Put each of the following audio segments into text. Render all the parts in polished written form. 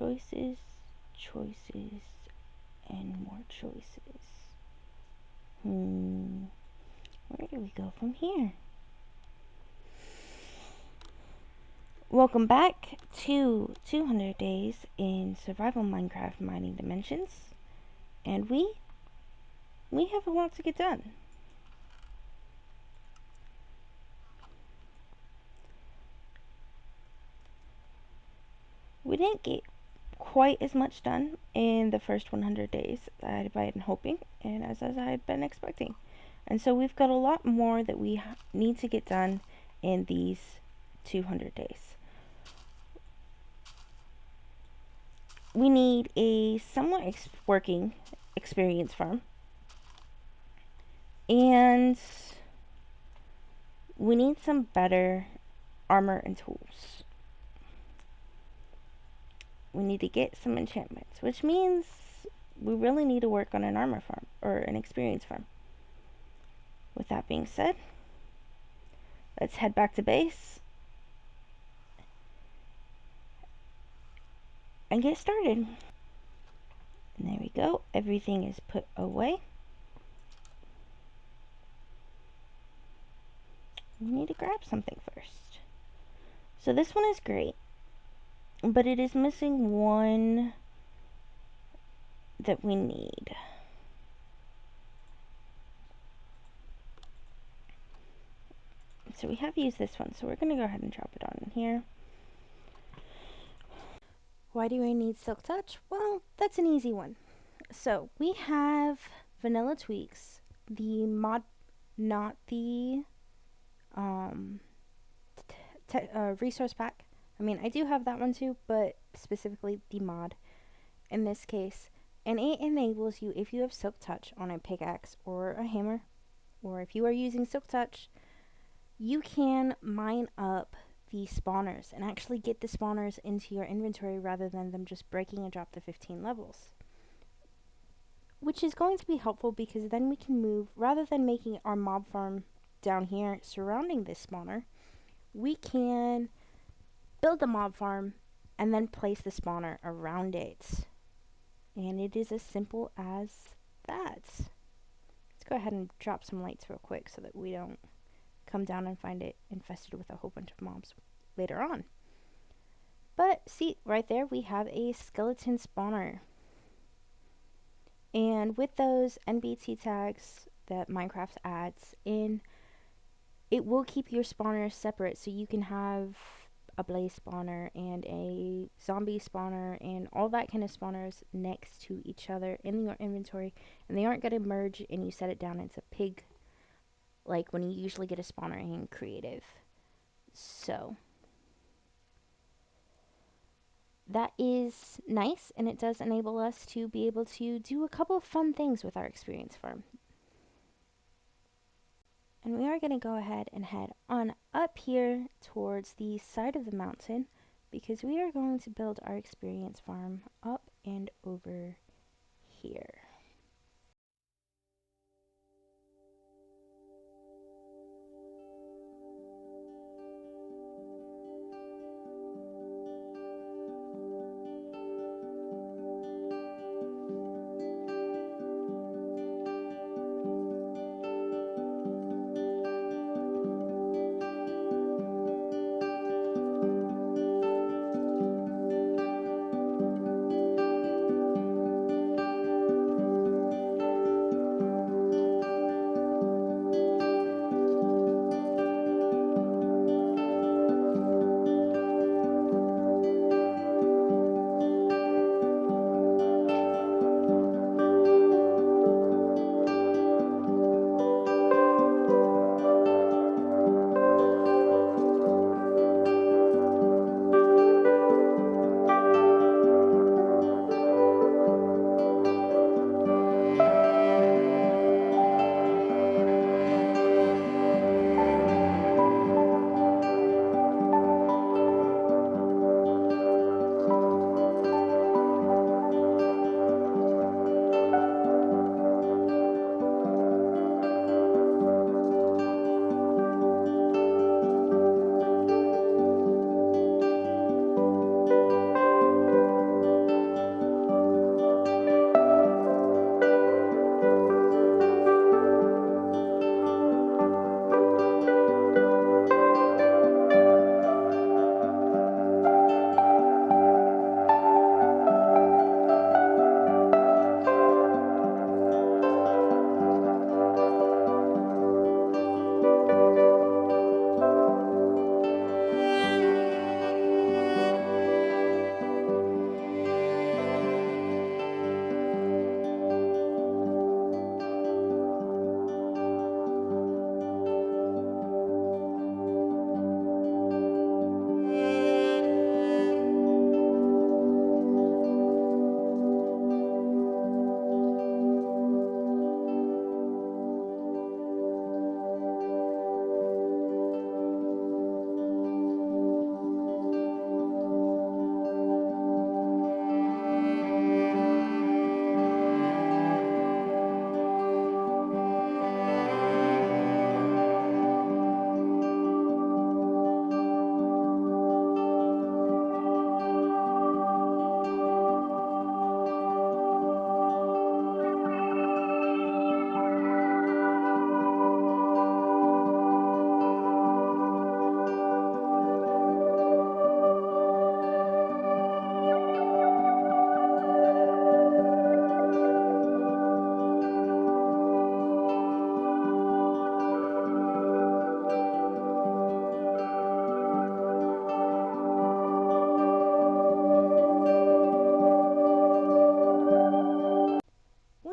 choices, choices, and more choices. Where do we go from here? Welcome back to 200 Days in Survival Minecraft Mining Dimensions. And we have a lot to get done. We didn't get quite as much done in the first 100 days as I had been hoping and as I had been expecting. And so we've got a lot more that we need to get done in these 200 days. We need a somewhat working experience farm. And we need some better armor and tools. We need to get some enchantments, which means we really need to work on an armor farm or an experience farm. With that being said, let's head back to base and get started. And there we go. Everything is put away. We need to grab something first. So this one is great, but it is missing one that we need. So we have used this one, so we're going to go ahead and drop it on in here. Why do I need Silk Touch? Well, that's an easy one. So we have Vanilla Tweaks, the mod, not the resource pack. I mean, I do have that one too, but specifically the mod in this case. And it enables you, if you have Silk Touch on a pickaxe or a hammer, or if you are using Silk Touch, you can mine up the spawners and actually get the spawners into your inventory rather than them just breaking and drop to 15 levels. Which is going to be helpful because then we can move, rather than making our mob farm down here surrounding this spawner, we can build the mob farm and then place the spawner around it. And it is as simple as that. Let's go ahead and drop some lights real quick so that we don't come down and find it infested with a whole bunch of mobs later on. But see, right there we have a skeleton spawner. And with those NBT tags that Minecraft adds in, it will keep your spawners separate, so you can have a blaze spawner and a zombie spawner and all that kind of spawners next to each other in your inventory, and they aren't going to merge and you set it down into pig like when you usually get a spawner in creative. So that is nice, and it does enable us to be able to do a couple of fun things with our experience farm. And we are going to go ahead and head on up here towards the side of the mountain because we are going to build our experience farm up and over here.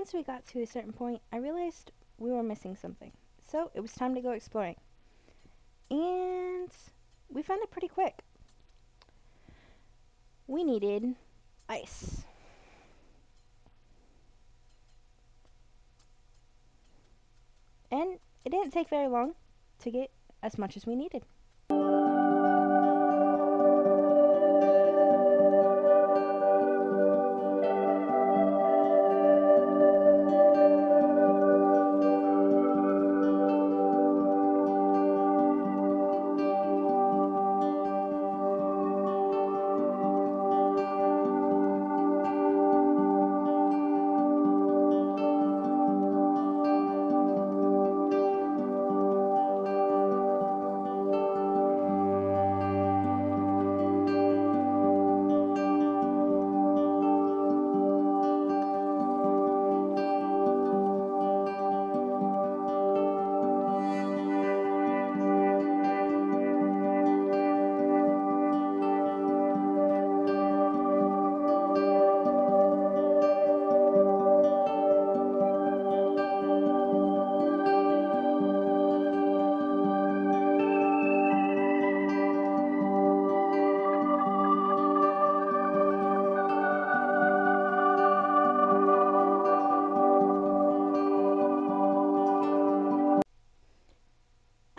once we got to a certain point, I realized we were missing something. So it was time to go exploring. And we found it pretty quick. We needed ice. And it didn't take very long to get as much as we needed.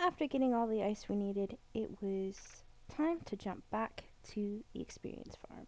After getting all the ice we needed, it was time to jump back to the experience farm.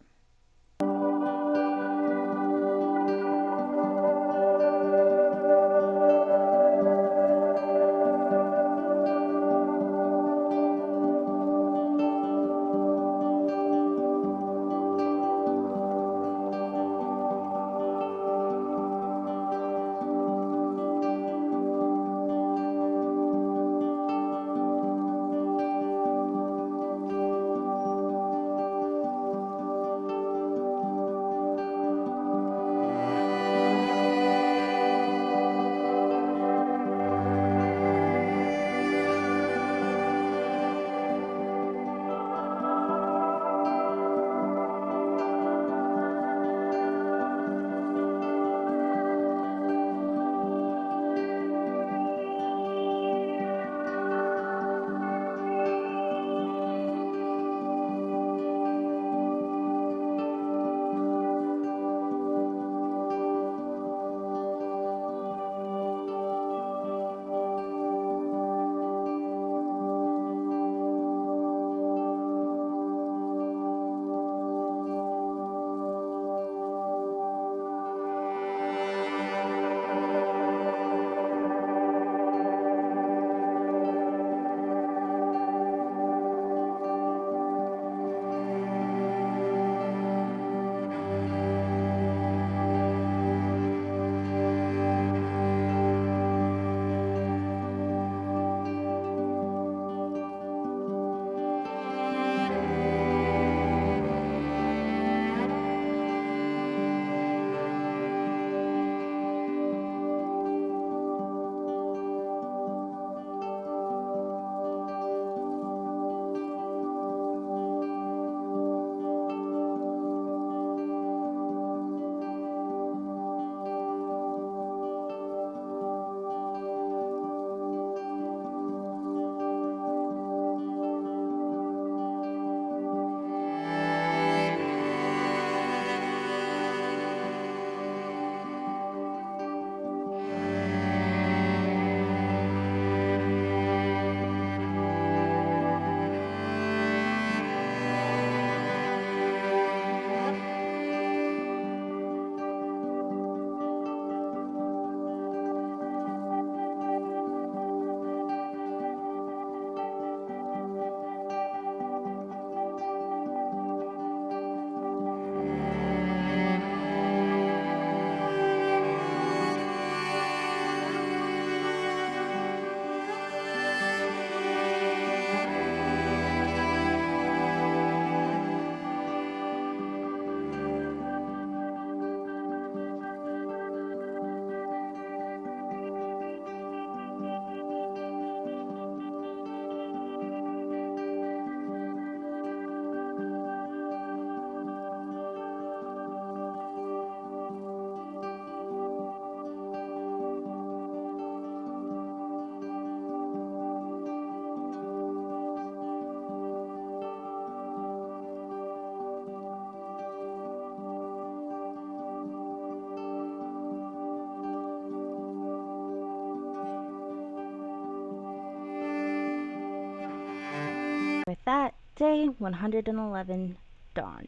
Day 111 dawned.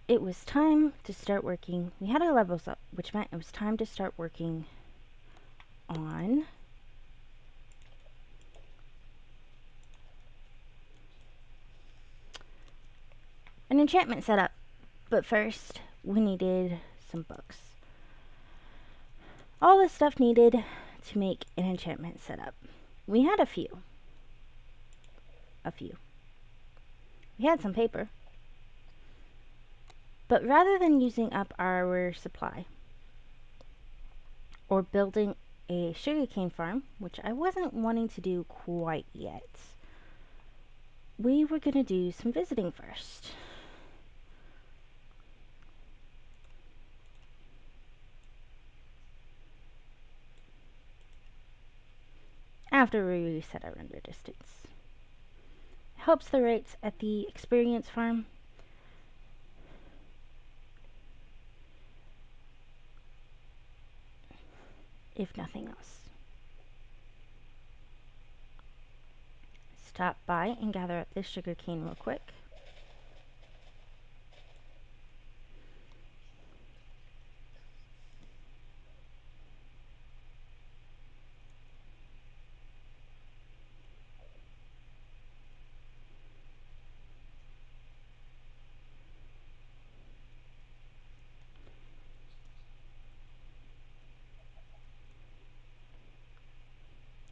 It was time to start working. We had our levels up, which meant it was time to start working on an enchantment setup. But first, we needed some books. All the stuff needed to make an enchantment setup. We had a few. We had some paper. But rather than using up our supply or building a sugarcane farm, which I wasn't wanting to do quite yet, we were going to do some visiting first. After we reset our render distance. Helps the rates at the experience farm. If nothing else. Stop by and gather up this sugarcane real quick.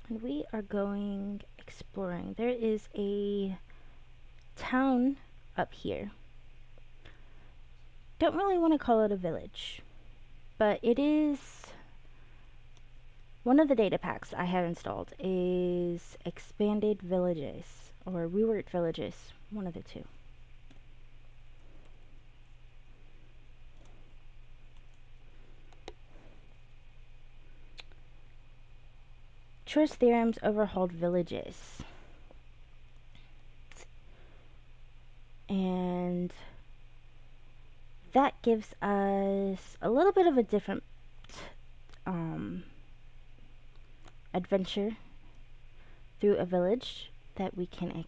And we are going exploring. There is a town up here. Don't really want to call it a village, but it is one of the data packs I have installed is expanded villages or reworked villages, one of the two. Choice theorems overhauled villages. And that gives us a little bit of a different adventure through a village that we can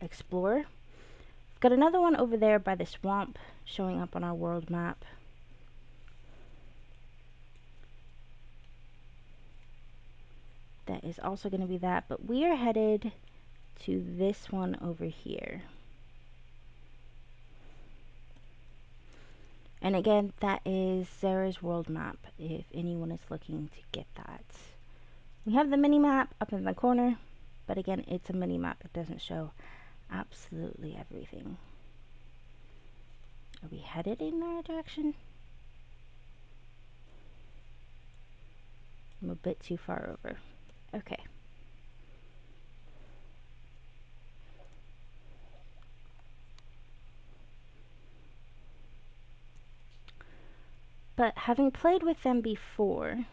explore. We've got another one over there by the swamp showing up on our world map. That is also going to be that, but we are headed to this one over here. And again, that is Sarah's world map if anyone is looking to get that. We have the mini map up in the corner, but again, it's a mini map. It doesn't show absolutely everything. Are we headed in the right direction? I'm a bit too far over. Okay. But having played with them before,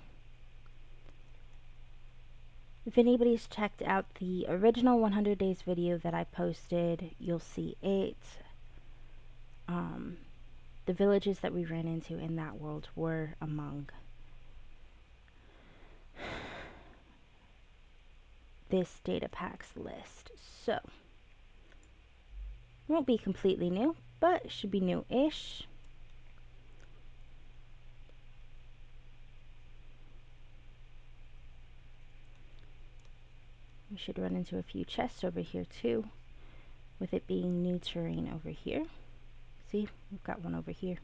if anybody's checked out the original 100 Days video that I posted, you'll see it. The villages that we ran into in that world were among this data packs list. So, won't be completely new, but should be new-ish. We should run into a few chests over here too, with it being new terrain over here. See, we've got one over here.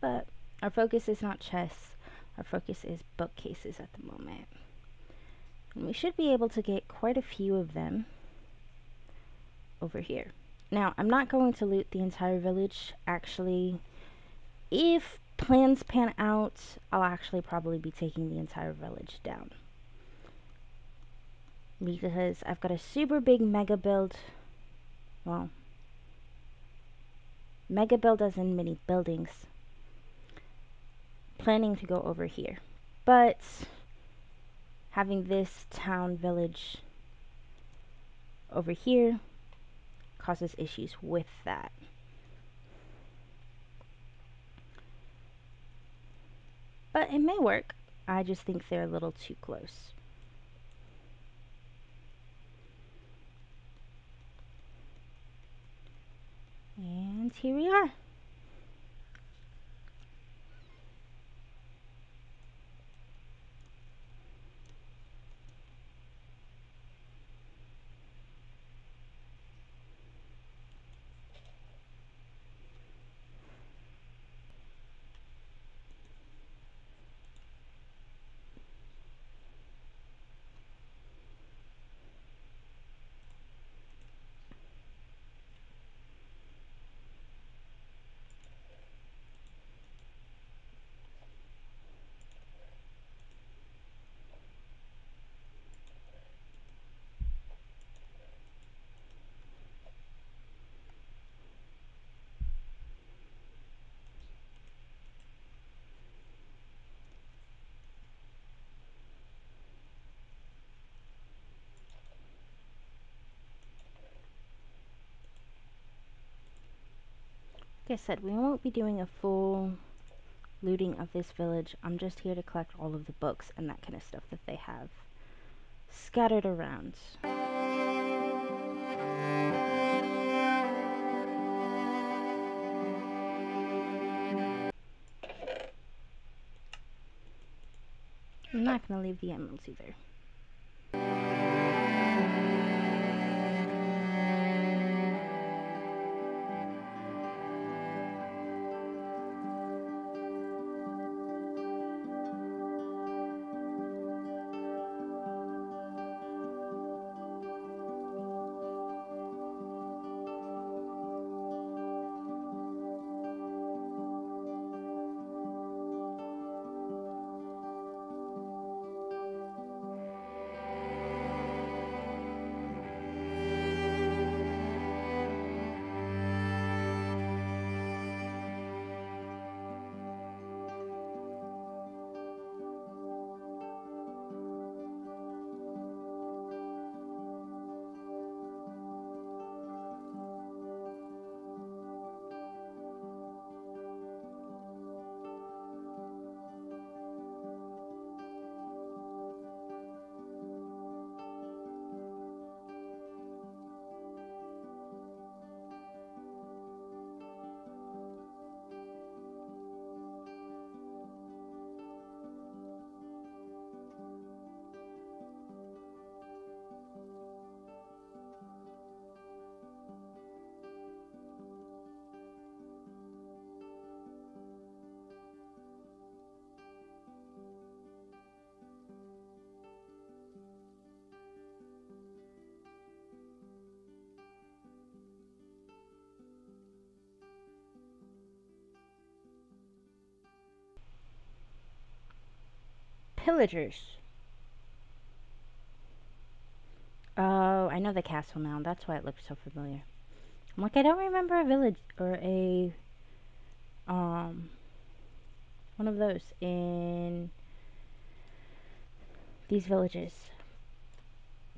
But our focus is not chests, our focus is bookcases at the moment. And we should be able to get quite a few of them over here. Now, I'm not going to loot the entire village. Actually, if plans pan out, I'll actually probably be taking the entire village down. Because I've got a super big mega build. Well, mega build as in many buildings. Planning to go over here. But having this town village over here causes issues with that. But it may work. I just think they're a little too close. And here we are. Like I said, we won't be doing a full looting of this village. I'm just here to collect all of the books and that kind of stuff that they have scattered around. I'm not going to leave the emeralds either. Pillagers. Oh, I know the castle now. That's why it looked so familiar. I'm like, I don't remember a village or a um one of those in these villages.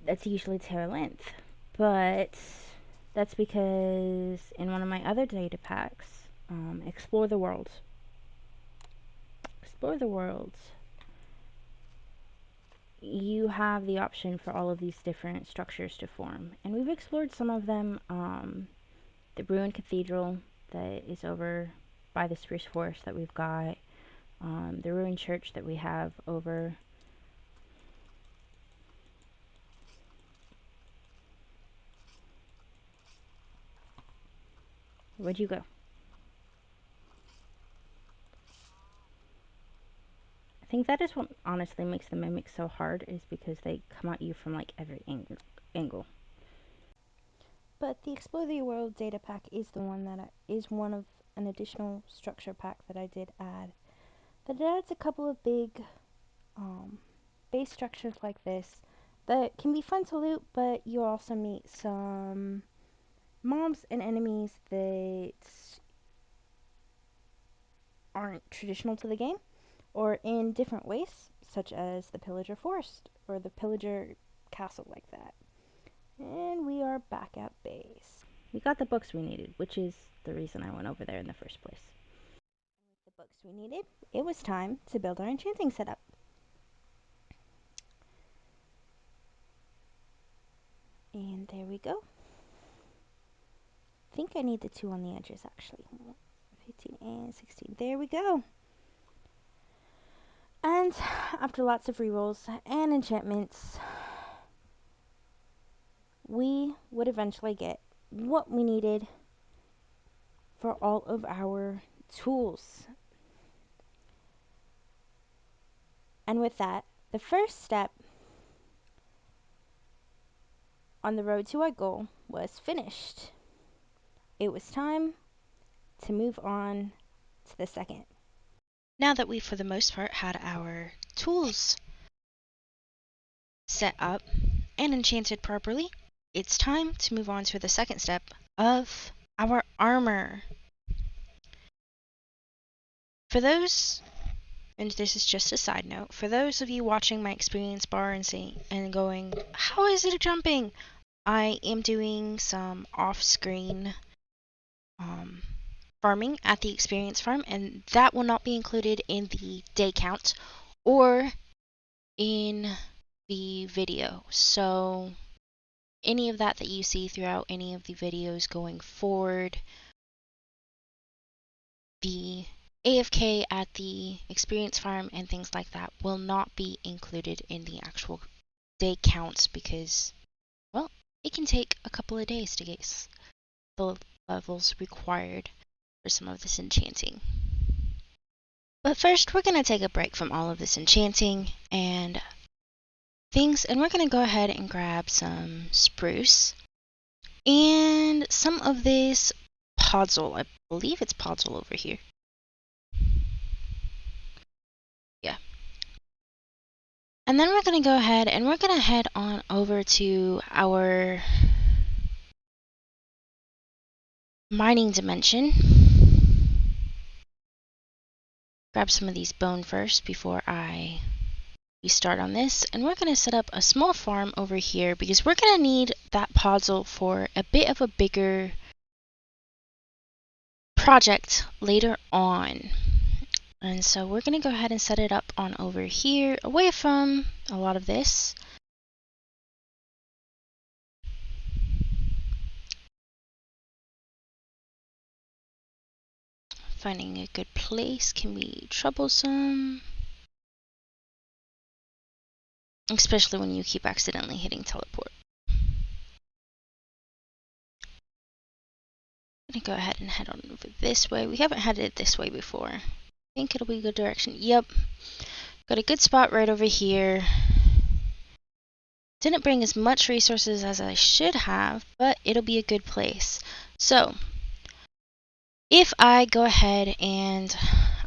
That's usually Terra Length. But that's because in one of my other data packs, Explore the World. Explore the World. You have the option for all of these different structures to form. And we've explored some of them. The ruined cathedral that is over by the spruce forest that we've got. The ruined church that we have over. Where'd you go? I think that is what honestly makes the mimics so hard, is because they come at you from like every angle. But the Explore the World data pack is the one that is one of an additional structure pack that I did add. That it adds a couple of big base structures like this that can be fun to loot, but you also meet some mobs and enemies that aren't traditional to the game or in different ways, such as the Pillager Forest or the Pillager Castle, like that. And we are back at base. We got the books we needed, which is the reason I went over there in the first place. With the books we needed, it was time to build our enchanting setup. And there we go. think I need the 2 on the edges actually. 15 and 16. There we go. And after lots of rerolls and enchantments, we would eventually get what we needed for all of our tools. And with that, the first step on the road to our goal was finished. It was time to move on to the second. Now that we, for the most part, had our tools set up and enchanted properly, it's time to move on to the second step of our armor. For those, and this is just a side note, for those of you watching my experience bar and going, how is it jumping? I am doing some off-screen farming at the experience farm, and that will not be included in the day count or in the video. So any of that you see throughout any of the videos going forward, the AFK at the experience farm and things like that will not be included in the actual day counts because, well, it can take a couple of days to get the levels required for some of this enchanting. But first, we're going to take a break from all of this enchanting and things, and we're going to go ahead and grab some spruce and some of this podzol. I believe it's podzol over here. Yeah. And then we're going to go ahead and we're going to head on over to our mining dimension. Grab some of these bone first before we start on this, and we're going to set up a small farm over here because we're going to need that podzol for a bit of a bigger project later on. And so we're going to go ahead and set it up on over here, away from a lot of this. Finding a good place can be troublesome, especially when you keep accidentally hitting teleport. I'm going to go ahead and head on over this way. We haven't had it this way before. I think it'll be a good direction. Yep. Got a good spot right over here. Didn't bring as much resources as I should have, but it'll be a good place. So, if I go ahead and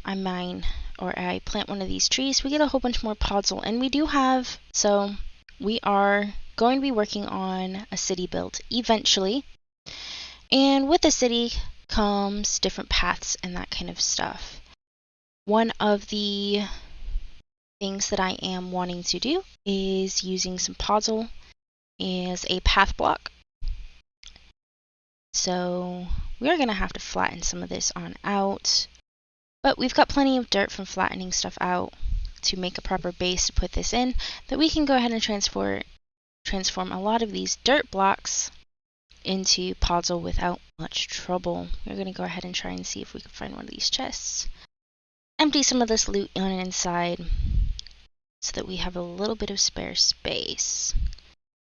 I mine or I plant one of these trees, we get a whole bunch more podzol. And we do have, so we are going to be working on a city build eventually. And with the city comes different paths and that kind of stuff. One of the things that I am wanting to do is using some podzol as a path block. So we're going to have to flatten some of this on out, but we've got plenty of dirt from flattening stuff out to make a proper base to put this in, that we can go ahead and transform a lot of these dirt blocks into podzol without much trouble. We're going to go ahead and try and see if we can find one of these chests. Empty some of this loot on inside so that we have a little bit of spare space.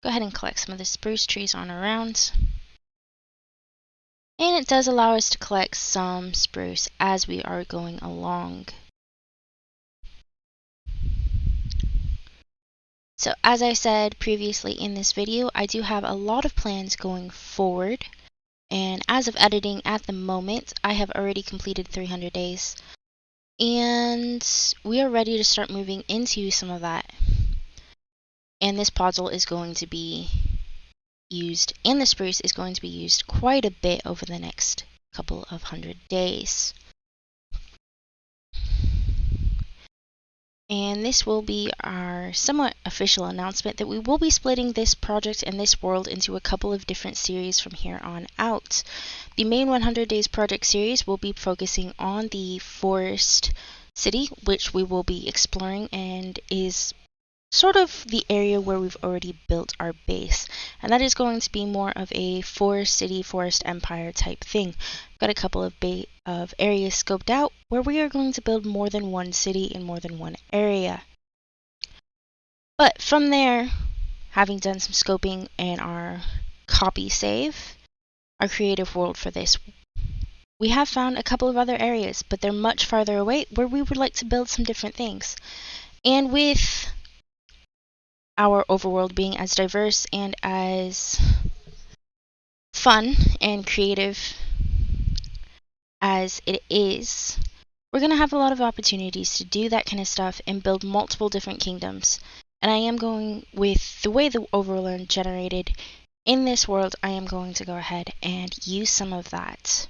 Go ahead and collect some of the spruce trees on around. And it does allow us to collect some spruce as we are going along. So as I said previously in this video, I do have a lot of plans going forward. And as of editing at the moment, I have already completed 300 days. And we are ready to start moving into some of that. And this podzol is going to be used, and the spruce is going to be used quite a bit over the next couple of 100 days. And this will be our somewhat official announcement that we will be splitting this project and this world into a couple of different series from here on out. The main 100 Days project series will be focusing on the forest city, which we will be exploring and is sort of the area where we've already built our base, and that is going to be more of a forest city, forest empire type thing. I've got a couple of areas scoped out where we are going to build more than one city in more than one area. But from there, having done some scoping in our copy save, our creative world for this, we have found a couple of other areas, but they're much farther away where we would like to build some different things. And with our overworld being as diverse and as fun and creative as it is, we're going to have a lot of opportunities to do that kind of stuff and build multiple different kingdoms. And I am going, with the way the overworld generated in this world, I am going to go ahead and use some of that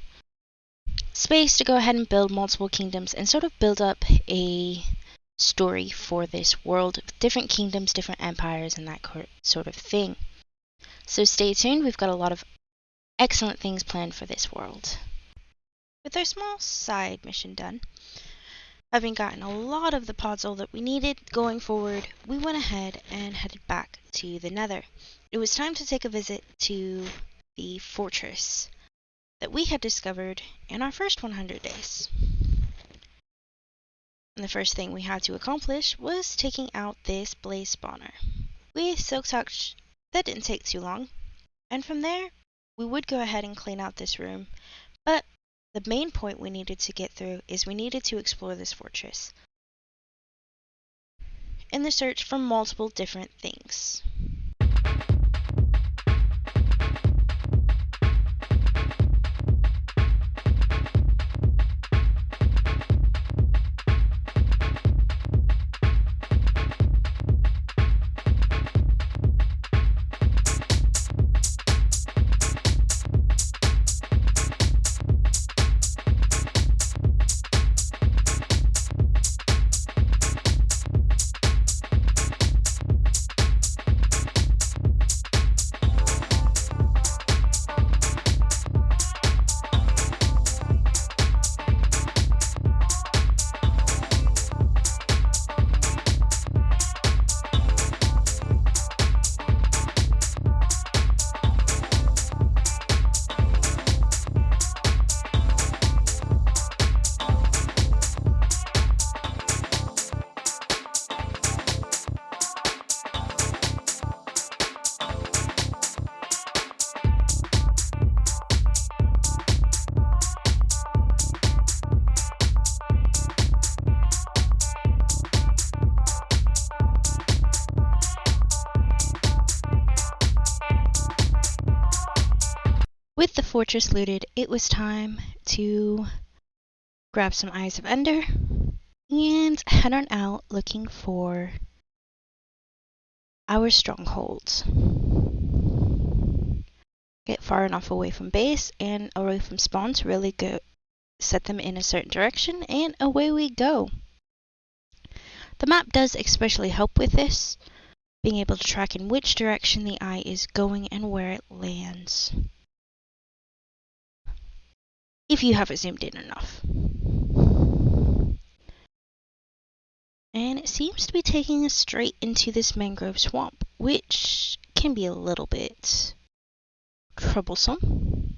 space to go ahead and build multiple kingdoms and sort of build up a story for this world, different kingdoms, different empires, and that sort of thing. So stay tuned, we've got a lot of excellent things planned for this world. With our small side mission done, having gotten a lot of the podzol that we needed going forward, we went ahead and headed back to the Nether. It was time to take a visit to the fortress that we had discovered in our first 100 days. And the first thing we had to accomplish was taking out this blaze spawner. With Silk Touch, that didn't take too long, and from there, we would go ahead and clean out this room, but the main point we needed to get through is we needed to explore this fortress in the search for multiple different things. With the fortress looted, it was time to grab some Eyes of Ender and head on out looking for our strongholds. Get far enough away from base and away from spawn to really go set them in a certain direction, and away we go. The map does especially help with this, being able to track in which direction the eye is going and where it lands, if you have it zoomed in enough. And it seems to be taking us straight into this mangrove swamp, which can be a little bit troublesome.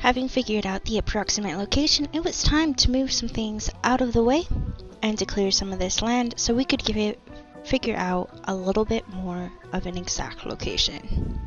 Having figured out the approximate location, it was time to move some things out of the way and to clear some of this land so we could figure out a little bit more of an exact location.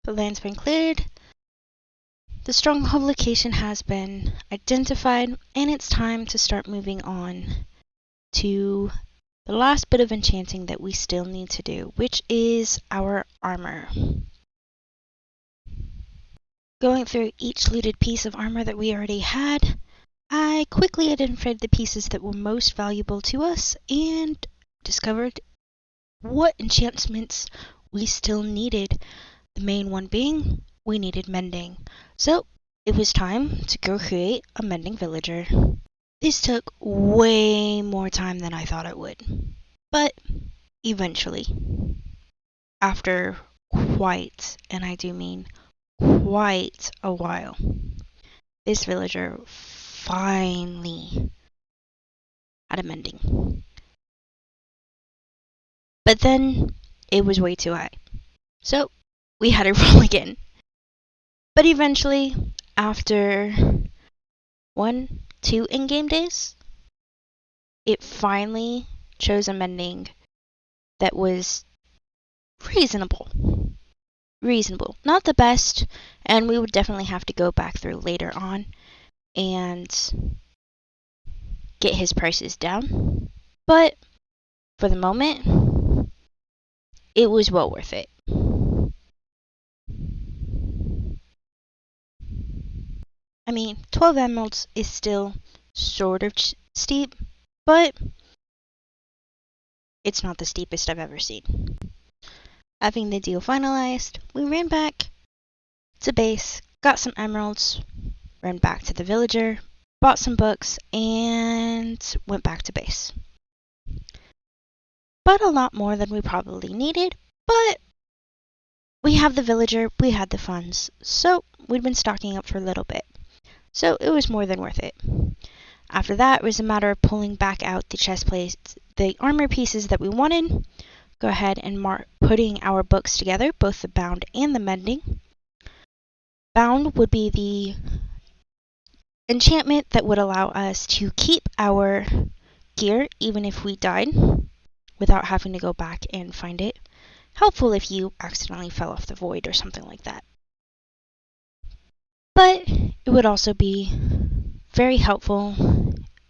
The land's been cleared, the stronghold location has been identified, and it's time to start moving on to the last bit of enchanting that we still need to do, which is our armor. Going through each looted piece of armor that we already had, I quickly identified the pieces that were most valuable to us and discovered what enchantments we still needed. The main one being we needed mending. So it was time to go create a mending villager. This took way more time than I thought it would. But eventually, after quite, and I do mean quite a while, this villager finally had a mending. But then it was way too high. So we had to roll again. But eventually, after 2 in-game days, it finally chose a mending that was reasonable. Reasonable. Not the best, and we would definitely have to go back through later on and get his prices down. But for the moment, it was well worth it. I mean, 12 emeralds is still sort of steep, but it's not the steepest I've ever seen. Having the deal finalized, we ran back to base, got some emeralds, ran back to the villager, bought some books, and went back to base. But a lot more than we probably needed, but we have the villager, we had the funds, so we'd been stocking up for a little bit. So it was more than worth it. After that, it was a matter of pulling back out the chest plates, the armor pieces that we wanted, go ahead and putting our books together, both the bound and the mending. Bound would be the enchantment that would allow us to keep our gear even if we died without having to go back and find it. Helpful if you accidentally fell off the void or something like that. But it would also be very helpful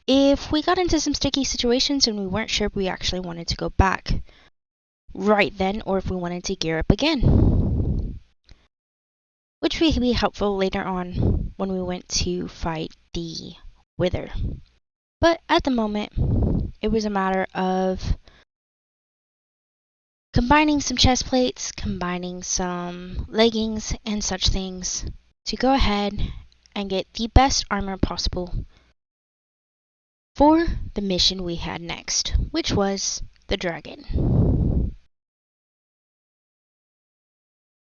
if we got into some sticky situations and we weren't sure if we actually wanted to go back right then or if we wanted to gear up again. Which would be helpful later on when we went to fight the Wither. But at the moment, it was a matter of combining some chest plates, combining some leggings and such things to go ahead and get the best armor possible for the mission we had next, which was the dragon.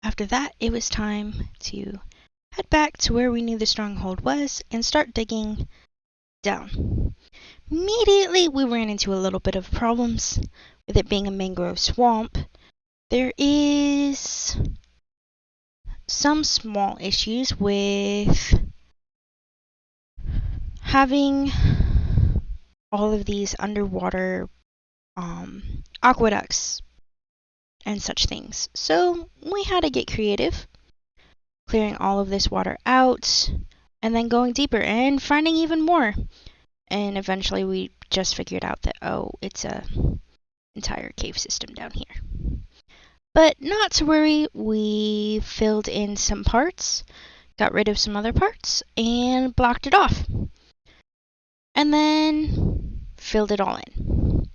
After that, it was time to head back to where we knew the stronghold was and start digging down. Immediately, we ran into a little bit of problems with it being a mangrove swamp. There is some small issues with having all of these underwater aqueducts and such things. So we had to get creative, clearing all of this water out and then going deeper and finding even more. And eventually we just figured out that, oh, it's a entire cave system down here. But not to worry, we filled in some parts, got rid of some other parts, and blocked it off. And then filled it all in.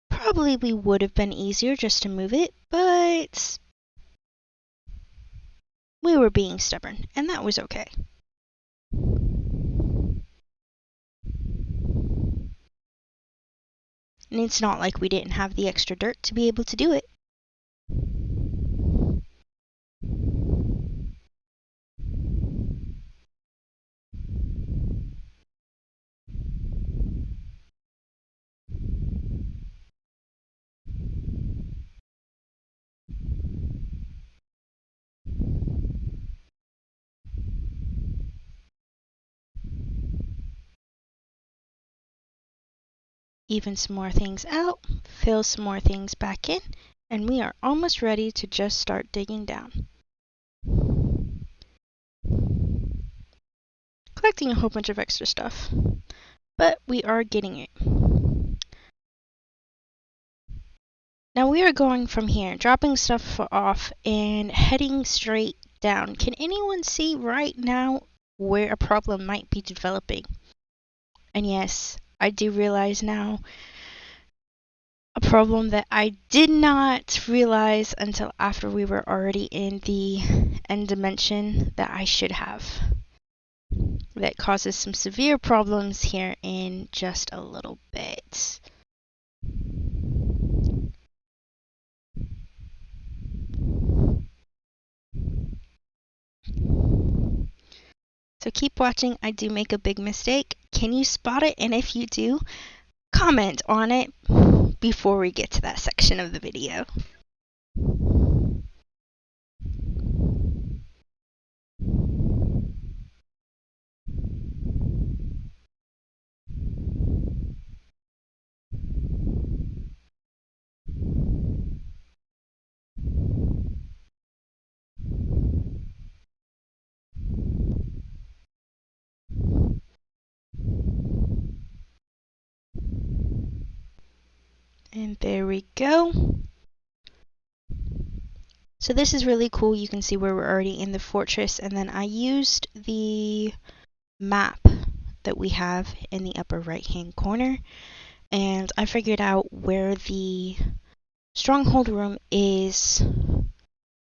Probably would have been easier just to move it, but we were being stubborn, and that was okay. And it's not like we didn't have the extra dirt to be able to do it. even some more things out, fill some more things back in, and we are almost ready to just start digging down. Collecting a whole bunch of extra stuff, but we are getting it. Now we are going from here, dropping stuff off and heading straight down. Can anyone see right now where a problem might be developing? And yes, I do realize now a problem that I did not realize until after we were already in the end dimension that I should have. That causes some severe problems here in just a little bit. So keep watching. I do make a big mistake. Can you spot it? And if you do, comment on it before we get to that section of the video. And there we go. So this is really cool. You can see where we're already in the fortress, and then I used the map that we have in the upper right hand corner, and I figured out where the stronghold room is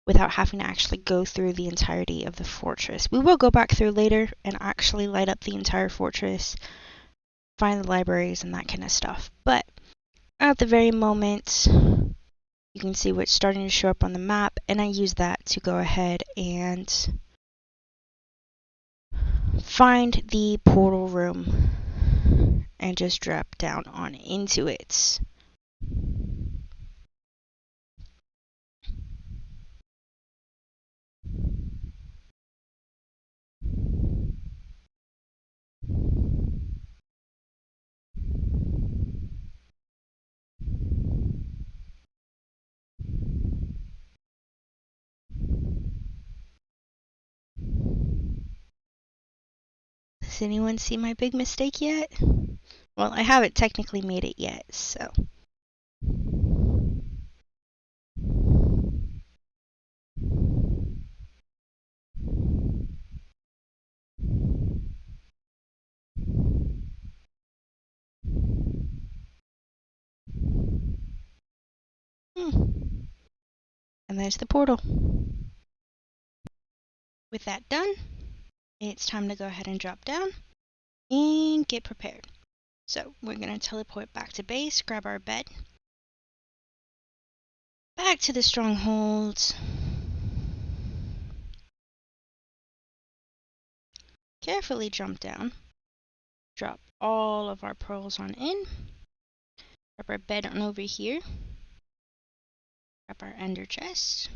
without having to actually go through the entirety of the fortress. We will go back through later and actually light up the entire fortress, find the libraries and that kind of stuff. But at the very moment, you can see what's starting to show up on the map, and I use that to go ahead and find the portal room and just drop down on into it. Does anyone see my big mistake yet? Well, I haven't technically made it yet, so. And there's the portal. With that done, it's time to go ahead and drop down and get prepared. So we're going to teleport back to base, grab our bed, back to the strongholds, carefully jump down, drop all of our pearls on in, grab our bed on over here, grab our ender chest,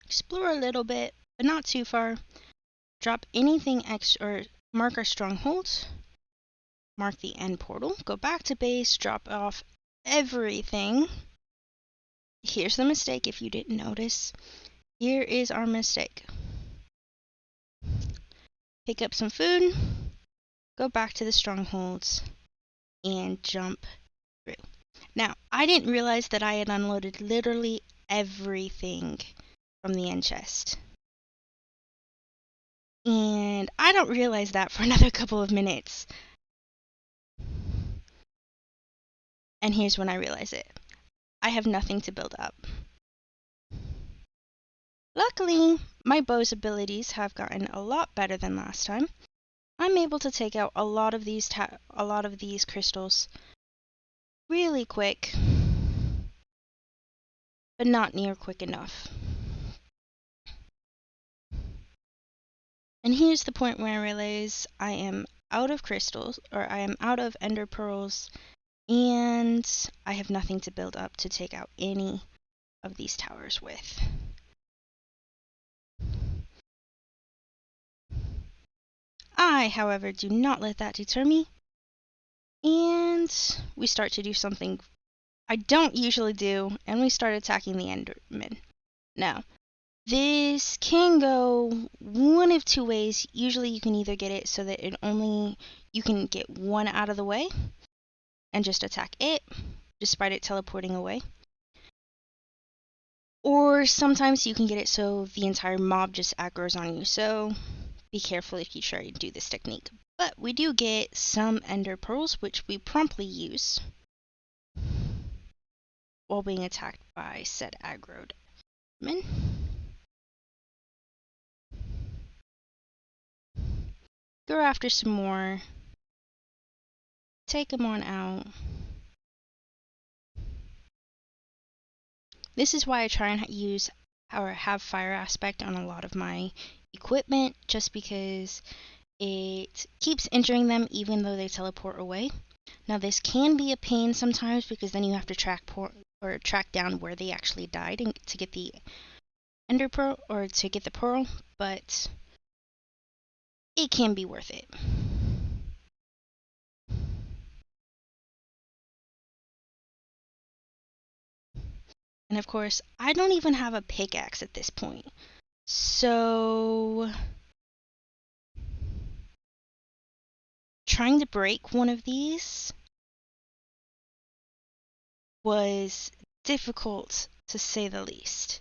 explore a little bit, but not too far, drop anything extra, or mark our strongholds, mark the end portal, go back to base, drop off everything. Here's the mistake if you didn't notice. Here is our mistake. Pick up some food, go back to the strongholds, and jump through. Now, I didn't realize that I had unloaded literally everything from the end chest. And I don't realize that for another couple of minutes. And here's when I realize it. I have nothing to build up. Luckily, my bow's abilities have gotten a lot better than last time. I'm able to take out a lot of these crystals really quick, but not near quick enough. And here's the point where I realize I am out of crystals, or I am out of ender pearls, and I have nothing to build up to take out any of these towers with. I, however, do not let that deter me. And we start to do something I don't usually do, and we start attacking the Enderman. Now, this can go one of two ways. Usually you can either get it so that you can get one out of the way and just attack it, despite it teleporting away. Or sometimes you can get it so the entire mob just aggroes on you, so be careful if you try to do this technique. But we do get some ender pearls, which we promptly use while being attacked by said aggroed men. Go after some more. Take them on out. This is why I try and use or have fire aspect on a lot of my equipment, just because it keeps injuring them even though they teleport away. Now this can be a pain sometimes because then you have to track down where they actually died to get the ender pearl or to get the pearl, but it can be worth it. And of course, I don't even have a pickaxe at this point. So trying to break one of these was difficult to say the least.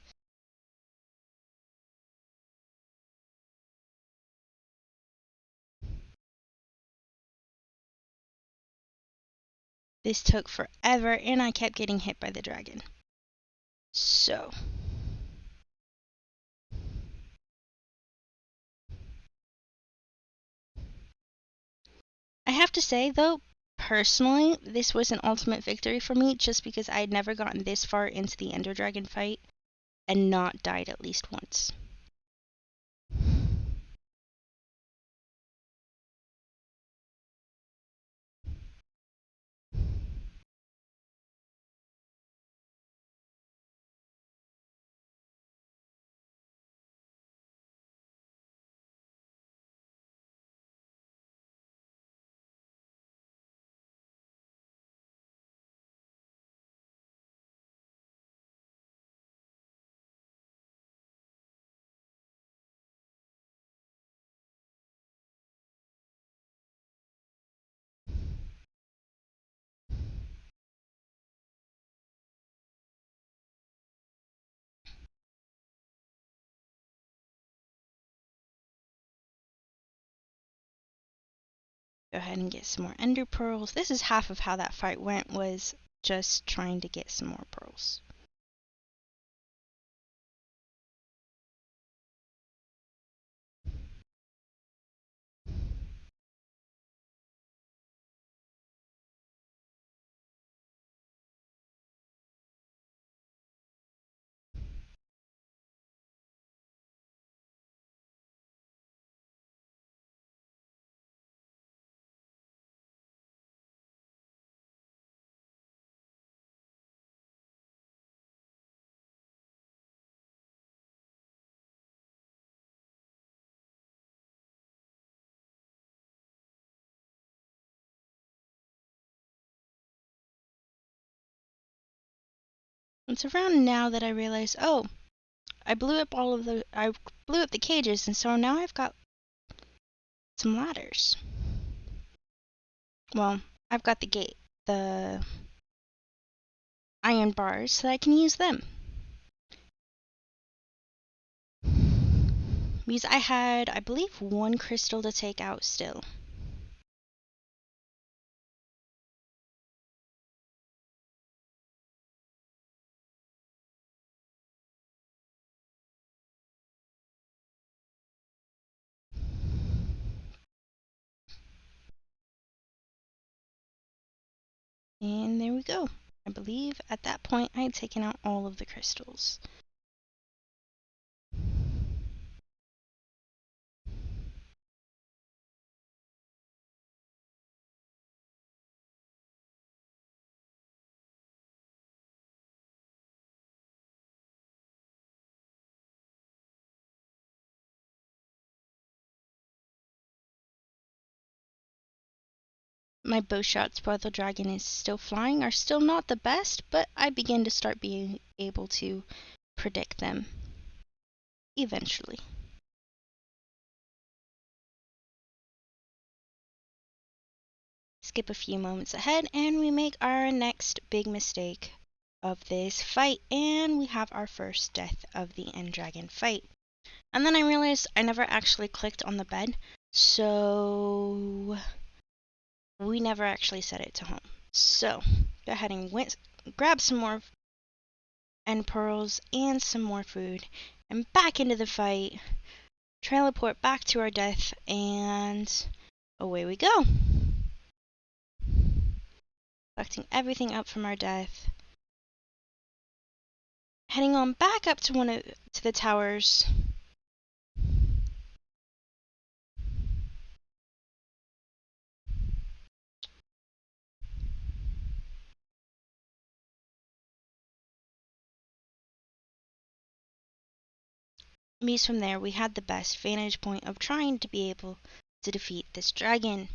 This took forever and I kept getting hit by the dragon. So I have to say though, personally, this was an ultimate victory for me just because I had never gotten this far into the Ender Dragon fight and not died at least once. Go ahead and get some more Ender Pearls. This is half of how that fight went, was just trying to get some more pearls. It's around now that I realize, oh, I blew up the cages, and so now I've got some ladders. Well, I've got the iron bars, so I can use them. Because I had, I believe, one crystal to take out still. And there we go. I believe at that point I had taken out all of the crystals. my bow shots while the dragon is still flying are still not the best, but I begin to start being able to predict them eventually. Skip a few moments ahead and we make our next big mistake of this fight, and we have our first death of the end dragon fight. And then I realized I never actually clicked on the bed, so we never actually set it to home. So go ahead and grab some more end pearls and some more food and back into the fight, teleport back to our death, and away we go. Collecting everything up from our death. Heading on back up to the towers. Because from there we had the best vantage point of trying to be able to defeat this dragon.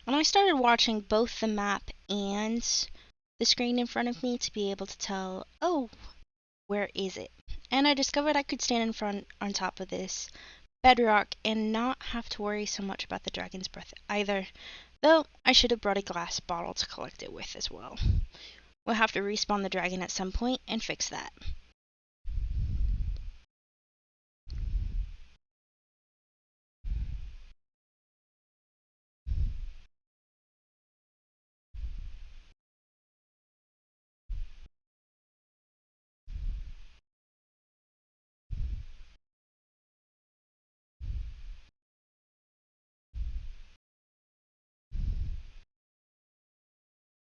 And I started watching both the map and the screen in front of me to be able to tell, oh, where is it? And I discovered I could stand in front on top of this bedrock and not have to worry so much about the dragon's breath either, though I should have brought a glass bottle to collect it with as well. We'll have to respawn the dragon at some point and fix that.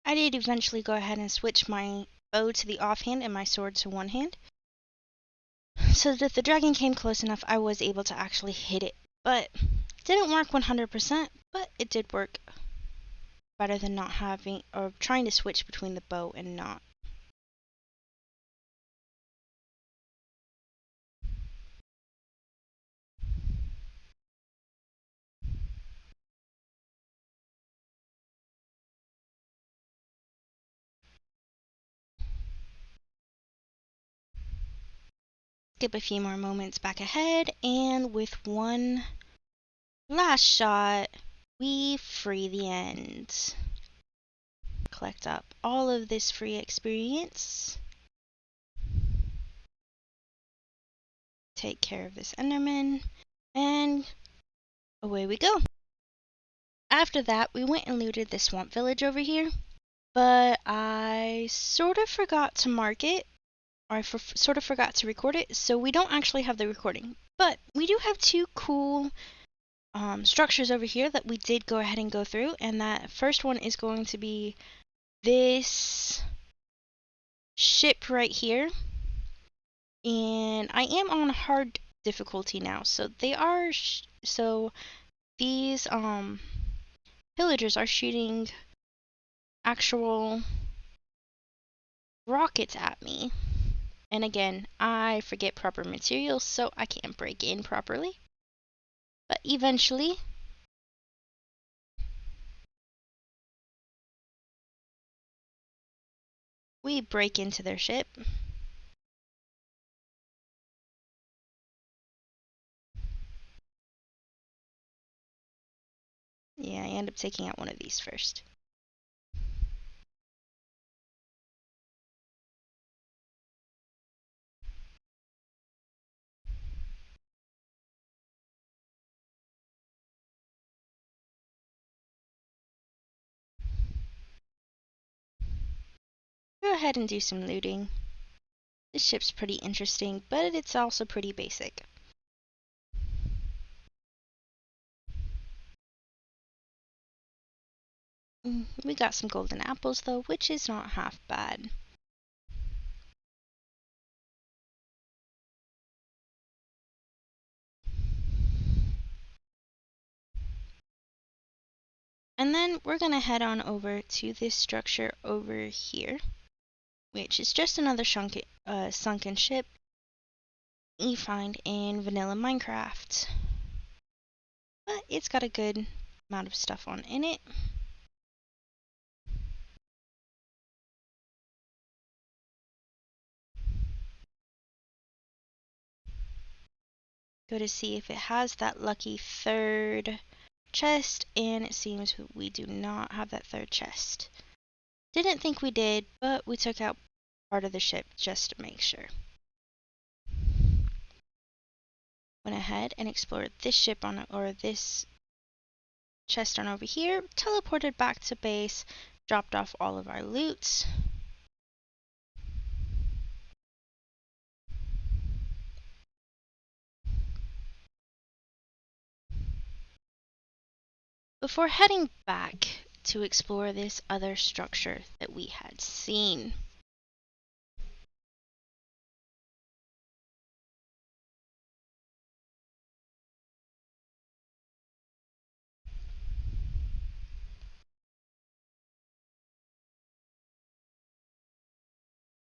I did eventually go ahead and switch my bow to the offhand and my sword to one hand, so that if the dragon came close enough, I was able to actually hit it. But it didn't work 100%, but it did work better than not having, or trying to switch between the bow and not. Skip a few more moments back ahead, and with one last shot, we free the end. Collect up all of this free experience. Take care of this Enderman, and away we go. After that, we went and looted this swamp village over here, but I sort of forgot to mark it, or I sort of forgot to record it, so we don't actually have the recording. But we do have two cool structures over here that we did go ahead and go through, and that first one is going to be this ship right here, and I am on hard difficulty now, so these villagers are shooting actual rockets at me, and again I forget proper materials, so I can't break in properly, but eventually we break into their ship. Yeah, I end up taking out one of these first. Go ahead and do some looting. This ship's pretty interesting, but it's also pretty basic. We got some golden apples though, which is not half bad. And then we're gonna head on over to this structure over here, which is just another sunken ship. you find in vanilla Minecraft. But it's got a good amount of stuff on in it. Go to see if it has that lucky third chest, and it seems we do not have that third chest. Didn't think we did, but we took out part of the ship just to make sure. Went ahead and explored this ship or this chest on over here, teleported back to base, dropped off all of our loot. Before heading back to explore this other structure that we had seen.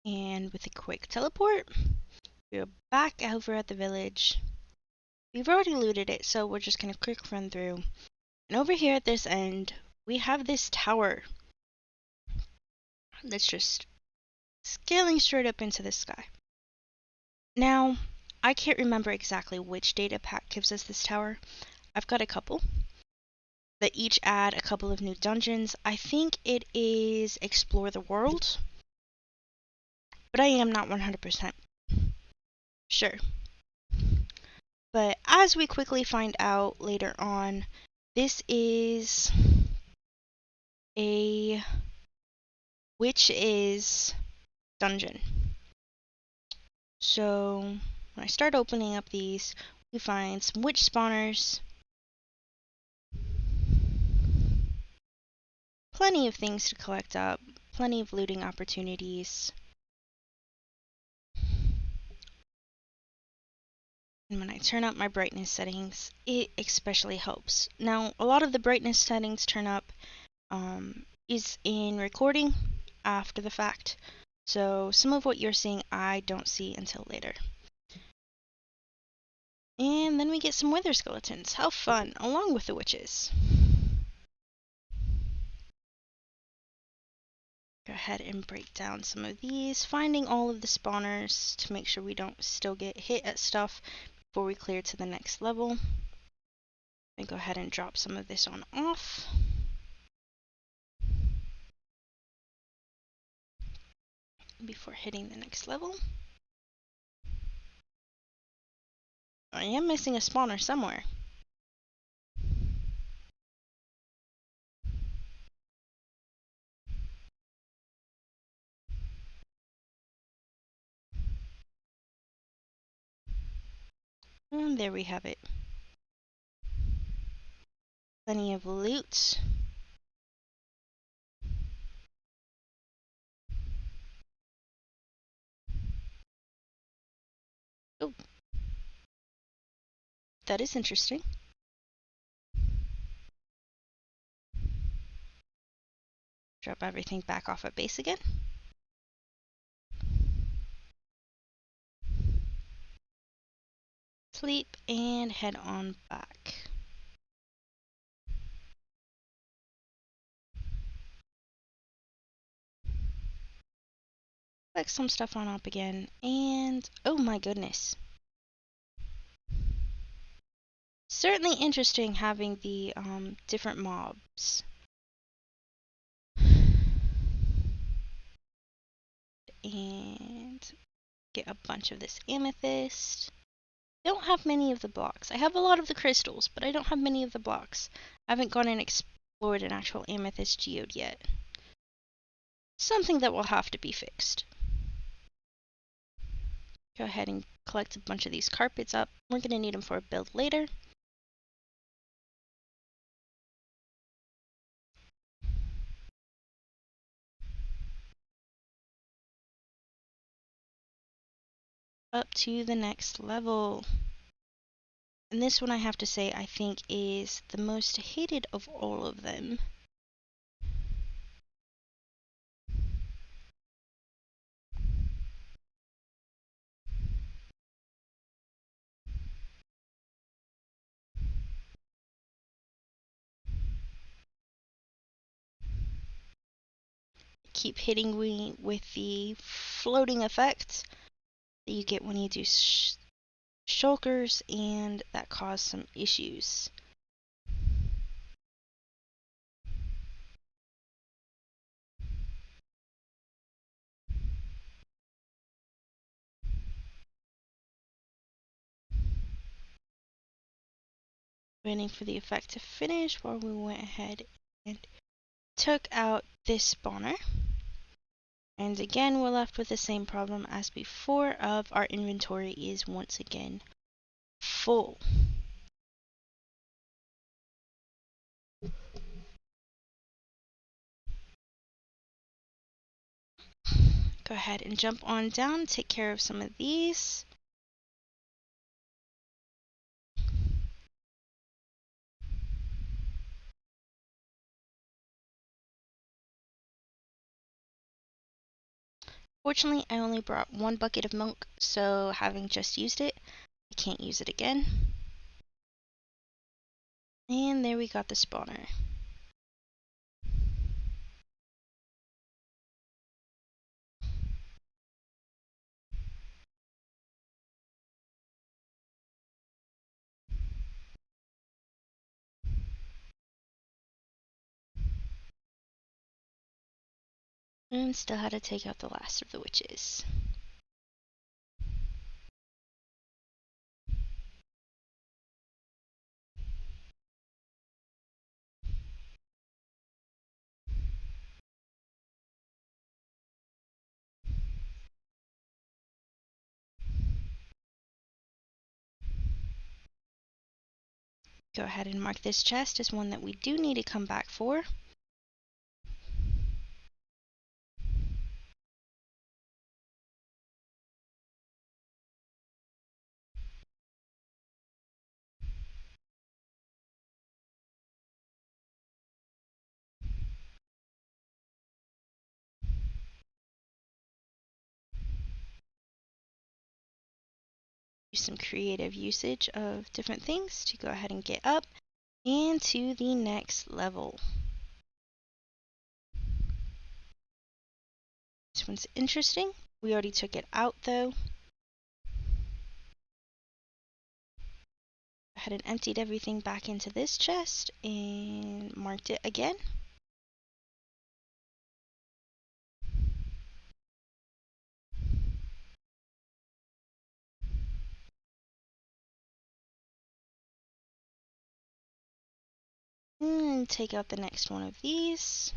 And with a quick teleport, we're back over at the village. We've already looted it, so we're just gonna quick run through. And over here at this end, we have this tower that's just scaling straight up into the sky. Now, I can't remember exactly which data pack gives us this tower. I've got a couple that each add a couple of new dungeons. I think it is Explore the World, but I am not 100% sure. But as we quickly find out later on, this is a witch's dungeon. So when I start opening up these, we find some witch spawners, plenty of things to collect up, plenty of looting opportunities. And when I turn up my brightness settings, it especially helps. Now, a lot of the brightness settings turn up is in recording after the fact. So some of what you're seeing, I don't see until later. And then we get some wither skeletons. How fun, along with the witches. Go ahead and break down some of these, finding all of the spawners to make sure we don't still get hit at stuff before we clear to the next level. And go ahead and drop some of this on off. Before hitting the next level. I am missing a spawner somewhere. And there we have it. Plenty of loot. Oh, that is interesting. Drop everything back off at base again. Sleep and head on back. Collect some stuff on up again, and oh my goodness. Certainly interesting having the different mobs. And get a bunch of this amethyst. Don't have many of the blocks. I have a lot of the crystals, but I don't have many of the blocks. I haven't gone and explored an actual amethyst geode yet. Something that will have to be fixed. Go ahead and collect a bunch of these carpets up. We're going to need them for a build later. Up to the next level. And this one I have to say I think is the most hated of all of them. keep hitting me with the floating effect that you get when you do shulkers, and that caused some issues. Waiting for the effect to finish while we went ahead and took out this spawner. And again, we're left with the same problem as before of our inventory is once again full. Go ahead and jump on down, take care of some of these. Fortunately, I only brought 1 bucket of milk, so having just used it, I can't use it again. And there we got the spawner. And still had to take out the last of the witches. Go ahead and mark this chest as one that we do need to come back for. Use some creative usage of different things to go ahead and get up and to the next level. This one's interesting. We already took it out though. I had emptied everything back into this chest and marked it again. And take out the next one of these.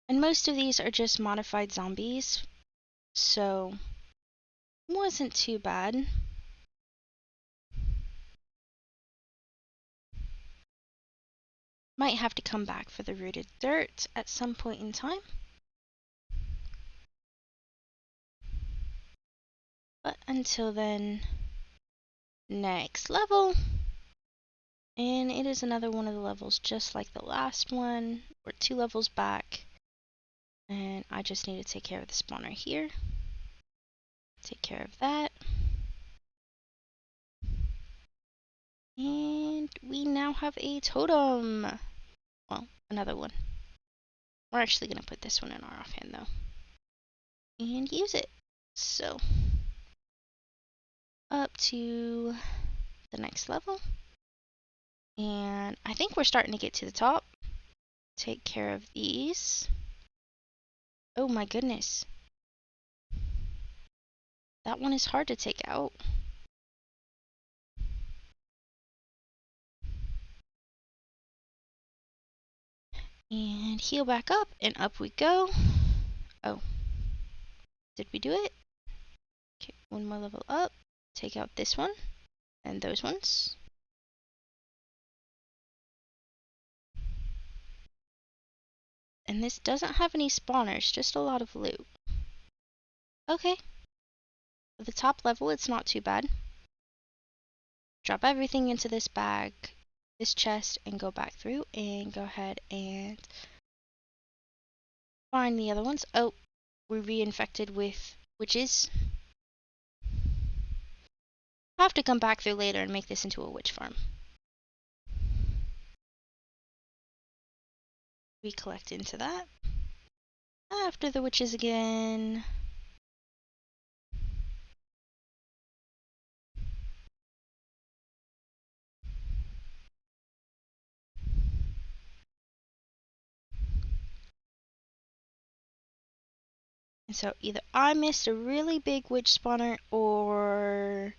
And most of these are just modified zombies, so it wasn't too bad. Might have to come back for the rooted dirt at some point in time. But until then, next level. And it is another one of the levels just like the last one. We're 2 levels back. And I just need to take care of the spawner here. Take care of that. And we now have a totem. Well, another one. We're actually going to put this one in our offhand though. And use it. So, up to the next level. And I think we're starting to get to the top. Take care of these. Oh my goodness. That one is hard to take out. And heal back up, and up we go. Oh. Did we do it? Okay, one more level up. Take out this one, and those ones. And this doesn't have any spawners, just a lot of loot. Okay. For the top level, it's not too bad. Drop everything into this bag, this chest, and go back through, and go ahead and find the other ones. Oh, we're reinfected with witches. I'll have to come back through later and make this into a witch farm. We collect into that. After the witches again. And so either I missed a really big witch spawner, or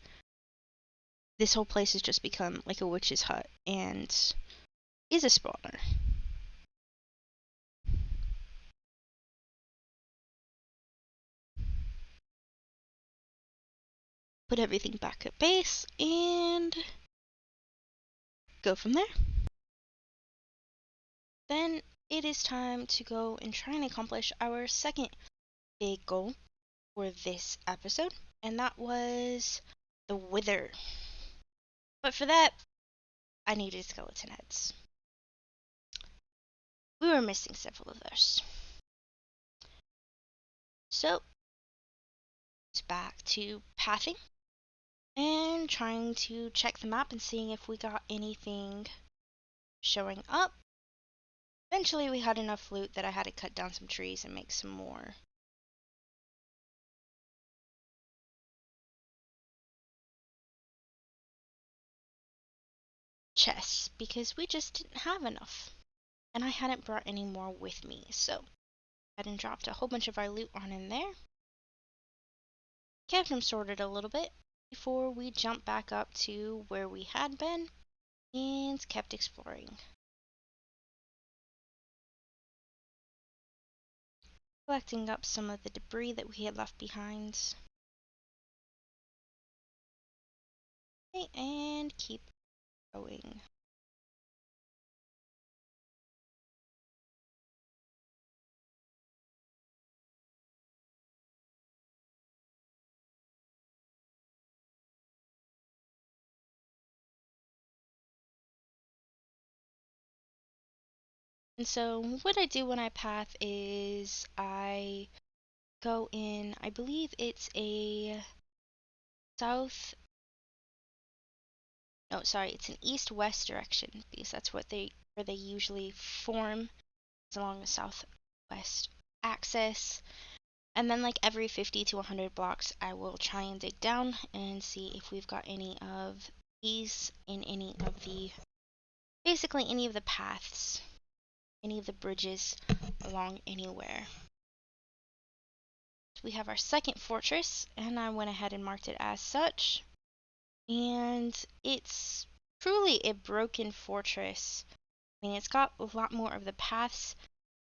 this whole place has just become like a witch's hut and is a spawner. Put everything back at base and go from there. Then it is time to go and try and accomplish our second big goal for this episode, and that was the Wither. But for that, I needed skeleton heads. We were missing several of those. So, it's back to pathing and trying to check the map and seeing if we got anything showing up. Eventually we had enough loot that I had to cut down some trees and make some more. Chests, because we just didn't have enough. And I hadn't brought any more with me, so I had dropped a whole bunch of our loot on in there. Kept them sorted a little bit before we jumped back up to where we had been and kept exploring. Collecting up some of the debris that we had left behind. Okay, and keep going. And so what I do when I path is I go in, I believe it's a south, no, sorry, it's an east-west direction, because that's where they usually form, is along the southwest axis. And then like every 50 to 100 blocks, I will try and dig down and see if we've got any of these in any of the, basically any of the paths, any of the bridges along anywhere. So we have our second fortress, and I went ahead and marked it as such. And it's truly a broken fortress. I mean, it's got a lot more of the paths,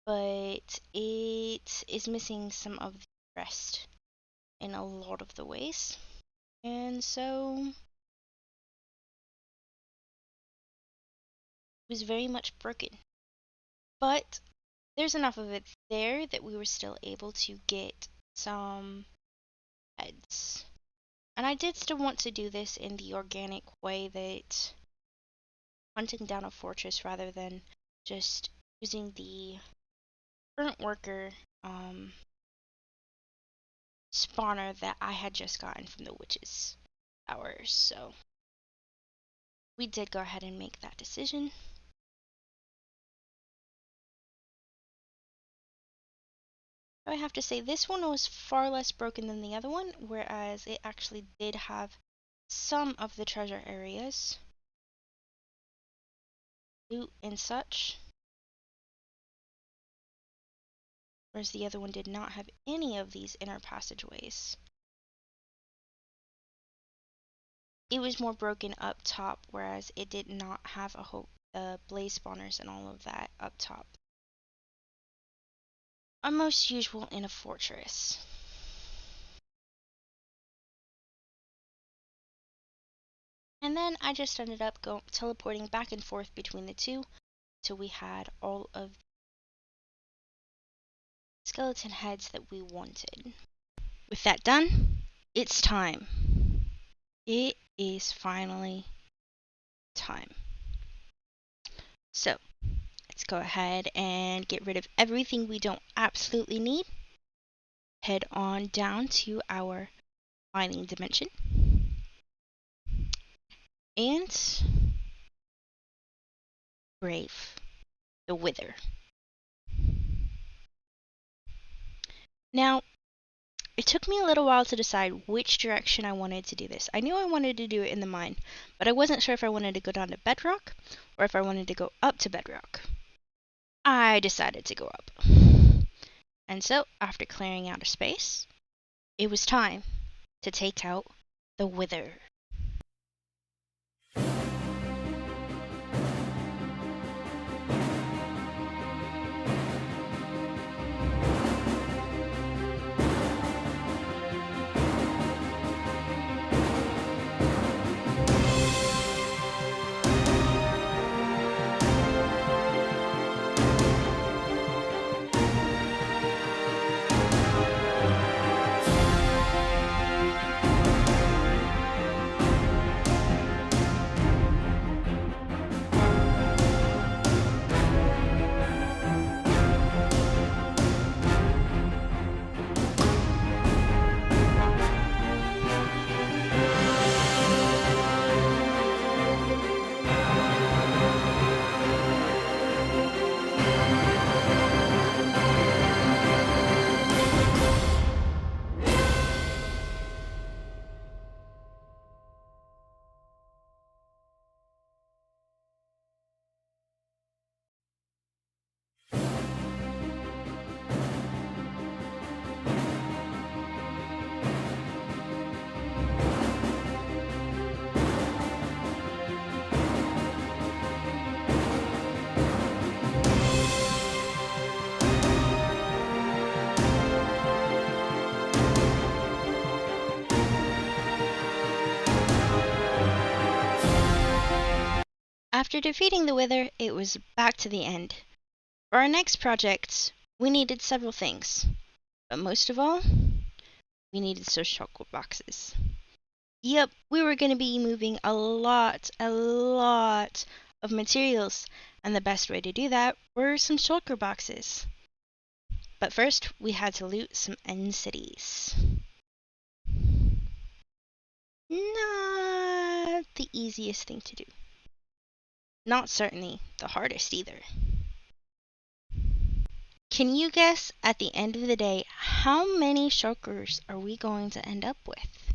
but it is missing some of the rest in a lot of the ways. And so it was very much broken. But there's enough of it there that we were still able to get some heads. And I did still want to do this in the organic way, that hunting down a fortress rather than just using the burnt worker spawner that I had just gotten from the witches' hours. So we did go ahead and make that decision. I have to say this one was far less broken than the other one, whereas it actually did have some of the treasure areas, loot and such, whereas the other one did not have any of these inner passageways. It was more broken up top, whereas it did not have a whole blaze spawners and all of that up top. Are most usual in a fortress. And then I just ended up teleporting back and forth between the two till we had all of the skeleton heads that we wanted. With that done, it's time. It is finally time. So, let's go ahead and get rid of everything we don't absolutely need. Head on down to our mining dimension. And brave the Wither. Now, it took me a little while to decide which direction I wanted to do this. I knew I wanted to do it in the mine, but I wasn't sure if I wanted to go down to bedrock or if I wanted to go up to bedrock. I decided to go up. And so, after clearing out a space, it was time to take out the Wither. After defeating the Wither, it was back to the end. For our next project, we needed several things. But most of all, we needed social boxes. Yep, we were going to be moving a lot of materials, and the best way to do that were some shulker boxes. But first, we had to loot some end cities. Not the easiest thing to do. Not certainly the hardest either. Can you guess at the end of the day how many shulkers are we going to end up with?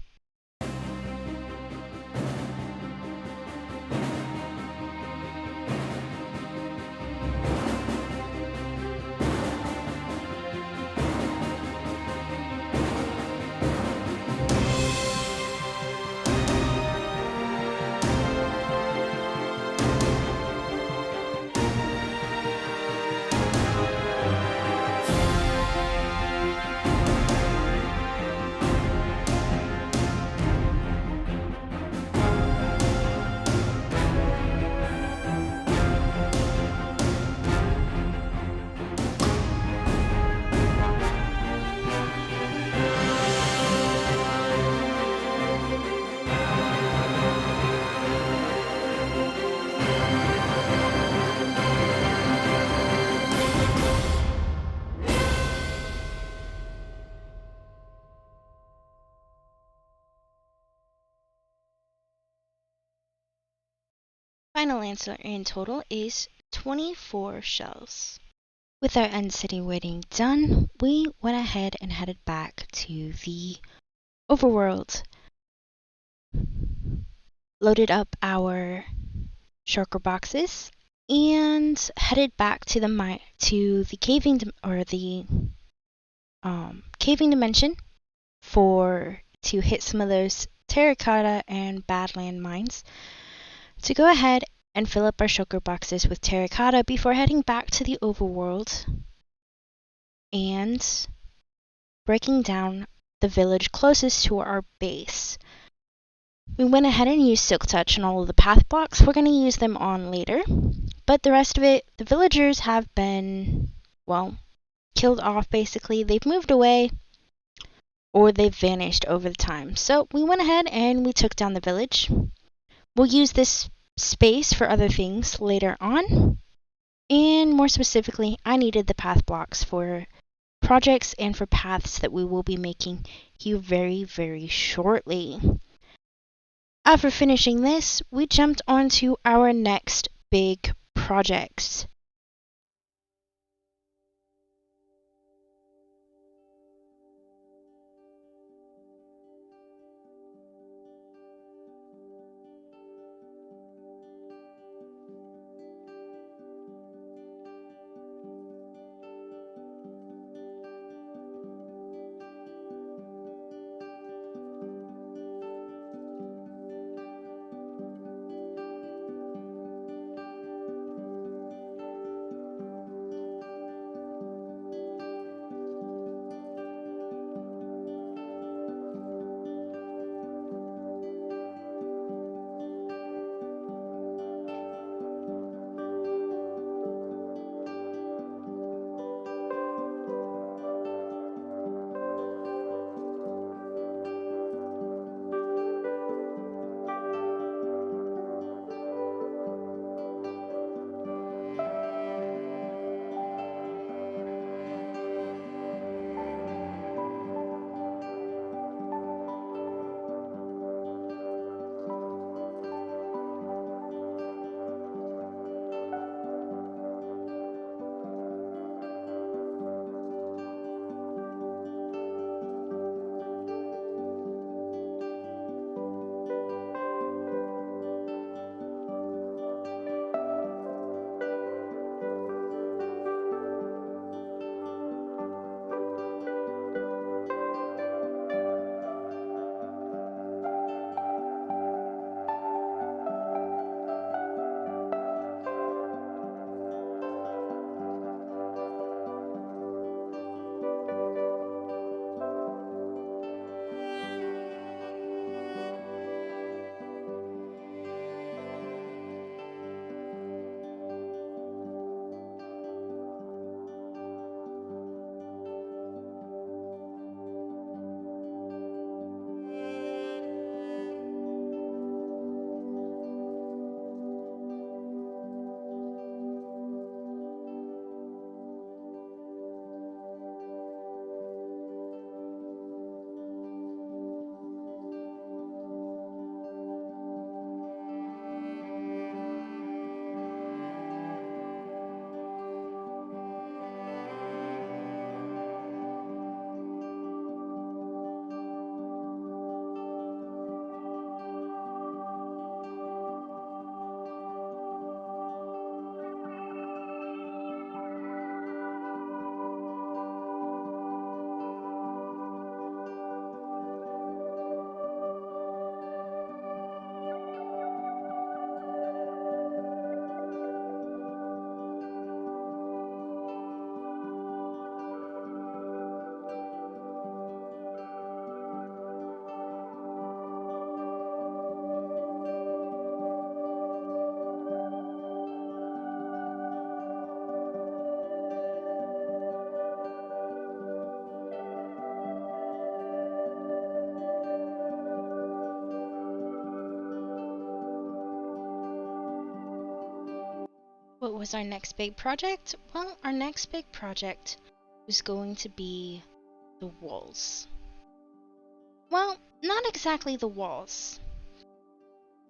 Final answer in total is 24 shells. With our end city waiting done, we went ahead and headed back to the overworld. Loaded up our shulker boxes and headed back to the caving caving dimension to hit some of those terracotta and badland mines, to go ahead and fill up our shulker boxes with terracotta before heading back to the overworld and breaking down the village closest to our base. We went ahead and used Silk Touch on all of the path blocks. We're going to use them on later, but the rest of it, the villagers have been, well, killed off basically. They've moved away or they've vanished over the time. So we went ahead and we took down the village. We'll use this space for other things later on. And more specifically, I needed the path blocks for projects and for paths that we will be making here very, very shortly. After finishing this, we jumped onto our next big projects. What was our next big project? Well, our next big project was going to be the walls. Well, not exactly the walls.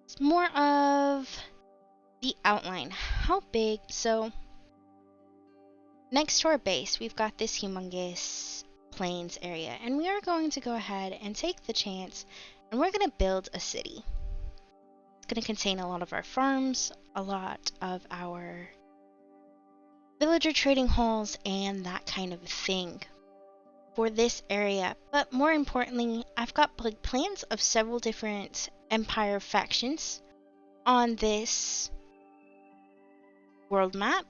It's more of the outline. How big? So, next to our base, we've got this humongous plains area, and we are going to go ahead and take the chance, and we're going to build a city. It's going to contain a lot of our farms, a lot of our villager trading halls, and that kind of thing for this area. But more importantly, I've got plans of several different empire factions on this world map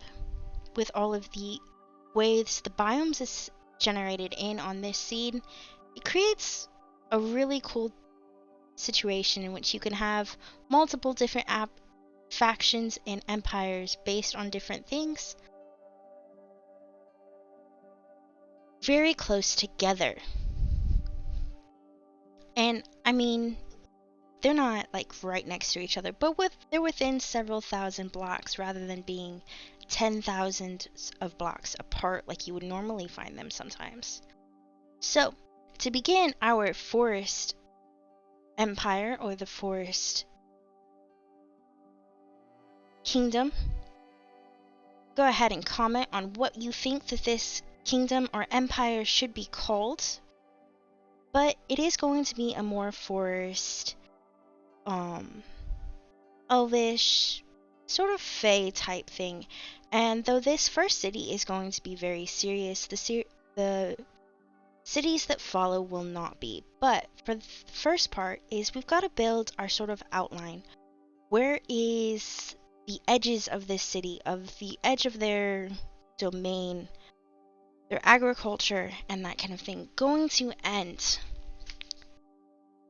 with all of the ways the biomes is generated in on this seed. It creates a really cool situation in which you can have multiple different factions and empires based on different things very close together. And I mean, they're not like right next to each other, but they're within several thousand blocks rather than being 10,000 of blocks apart like you would normally find them sometimes. So, to begin our forest empire, or the forest kingdom, go ahead and comment on what you think that this kingdom or empire should be called. But it is going to be a more forest, elvish, sort of fae type thing. And though this first city is going to be very serious, the cities that follow will not be. But for the first part is we've got to build our sort of outline. Where is the edges of this city, of the edge of their domain, their agriculture, and that kind of thing, going to end?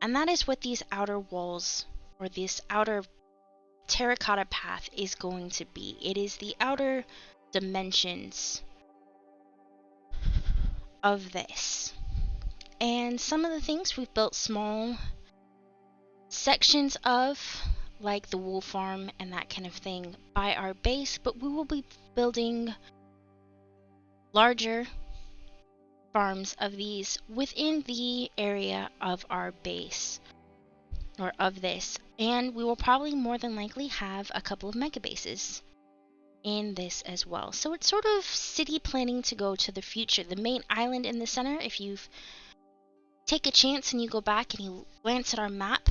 And that is what these outer walls, or this outer terracotta path, is going to be. It is the outer dimensions of this. And some of the things we've built small sections of, like the wool farm and that kind of thing, by our base, but we will be building larger farms of these within the area of our base, or of this. And we will probably more than likely have a couple of mega bases in this as well. So it's sort of city planning to go to the future. The main island in the center, if you take a chance and you go back and you glance at our map,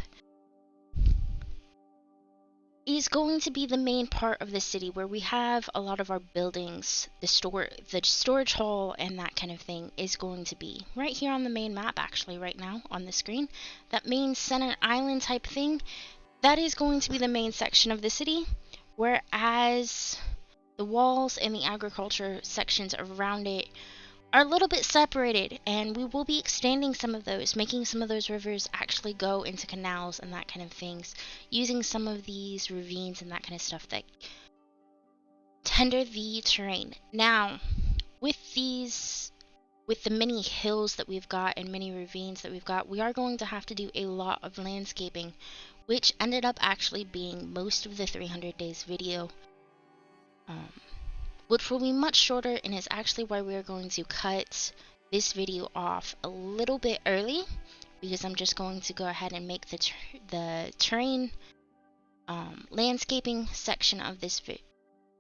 is going to be the main part of the city where we have a lot of our buildings. The storage hall and that kind of thing is going to be right here on the main map, actually right now on the screen. That main center island type thing, that is going to be the main section of the city, whereas the walls and the agriculture sections around it are a little bit separated, and we will be extending some of those, making some of those rivers actually go into canals and that kind of things, using some of these ravines and that kind of stuff that tender the terrain. Now, with the many hills that we've got and many ravines that we've got, we are going to have to do a lot of landscaping, which ended up actually being most of the 300 days video, which will be much shorter, and is actually why we're going to cut this video off a little bit early, because I'm just going to go ahead and make the terrain landscaping section of this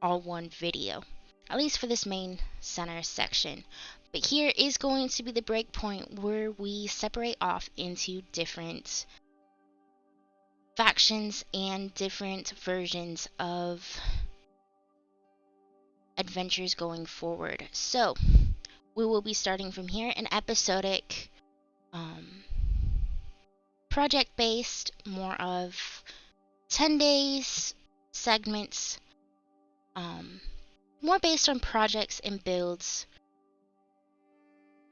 all one video, at least for this main center section. But here is going to be the break point where we separate off into different factions and different versions of adventures going forward. So we will be starting from here, an episodic, project based, more of 10 days segments, more based on projects and builds.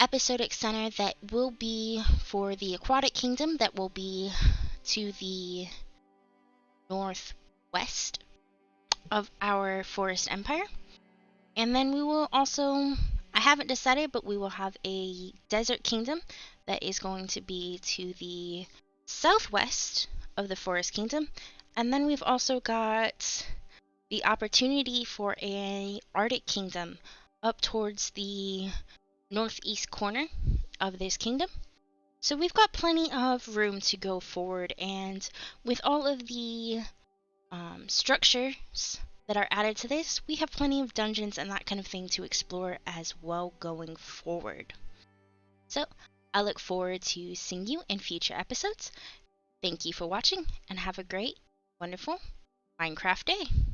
Episodic center that will be for the Aquatic Kingdom, that will be to the northwest of our Forest Empire. And then we will also, I haven't decided, but we will have a Desert Kingdom that is going to be to the southwest of the Forest Kingdom. And then we've also got the opportunity for a Arctic kingdom up towards the northeast corner of this kingdom. So we've got plenty of room to go forward, and with all of the structures that are added to this, we have plenty of dungeons and that kind of thing to explore as well going forward. So I look forward to seeing you in future episodes. Thank you for watching, and have a great, wonderful Minecraft day.